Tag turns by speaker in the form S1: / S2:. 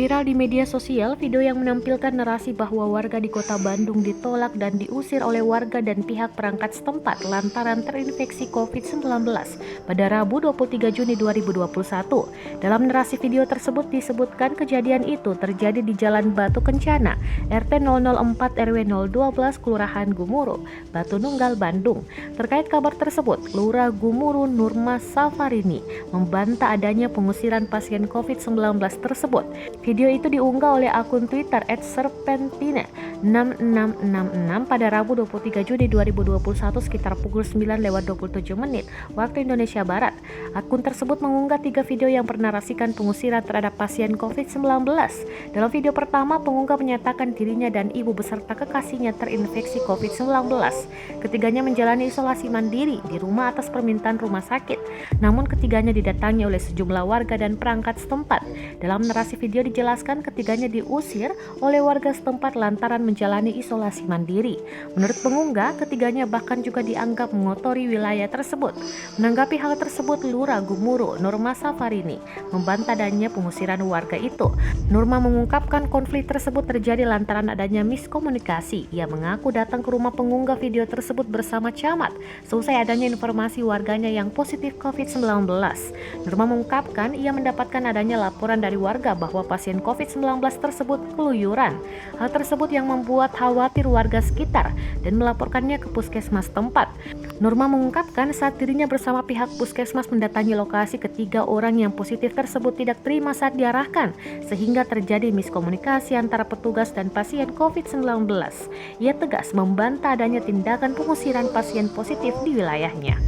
S1: Viral di media sosial, video yang menampilkan narasi bahwa warga di kota Bandung ditolak dan diusir oleh warga dan pihak perangkat setempat lantaran terinfeksi COVID-19 pada Rabu 23 Juni 2021. Dalam narasi video tersebut disebutkan kejadian itu terjadi di Jalan Batu Kencana, RT 004 RW 012, Kelurahan Gumuru, Batu Nunggal, Bandung. Terkait kabar tersebut, Lurah Gumuru Nurma Safarini membantah adanya pengusiran pasien COVID-19 tersebut. Video itu diunggah oleh akun Twitter @serpentina6666 pada Rabu 23 Juni 2021 sekitar pukul 9:27 waktu Indonesia Barat. Akun tersebut mengunggah 3 video yang bernarasikan pengusiran terhadap pasien COVID-19. Dalam video pertama, pengunggah menyatakan dirinya dan ibu beserta kekasihnya terinfeksi COVID-19. Ketiganya menjalani isolasi mandiri di rumah atas permintaan rumah sakit. Namun ketiganya didatangi oleh sejumlah warga dan perangkat setempat. Dalam narasi video dijelaskan ketiganya diusir oleh warga setempat lantaran menjalani isolasi mandiri. Menurut pengunggah, ketiganya bahkan juga dianggap mengotori wilayah tersebut. Menanggapi hal tersebut, Lurah Gumuru Nurma Safarini membantah adanya pengusiran warga itu. Nurma mengungkapkan konflik tersebut terjadi lantaran adanya miskomunikasi. Ia mengaku datang ke rumah pengunggah video tersebut bersama camat seusai adanya informasi warganya yang positif COVID-19. Nurma mengungkapkan ia mendapatkan adanya laporan dari warga bahwa pasien COVID-19 tersebut keluyuran. Hal tersebut yang membuat khawatir warga sekitar dan melaporkannya ke puskesmas tempat. Nurma mengungkapkan saat dirinya bersama pihak puskesmas mendatangi lokasi, ketiga orang yang positif tersebut tidak terima saat diarahkan sehingga terjadi miskomunikasi antara petugas dan pasien COVID-19. Ia tegas membantah adanya tindakan pengusiran pasien positif di wilayahnya.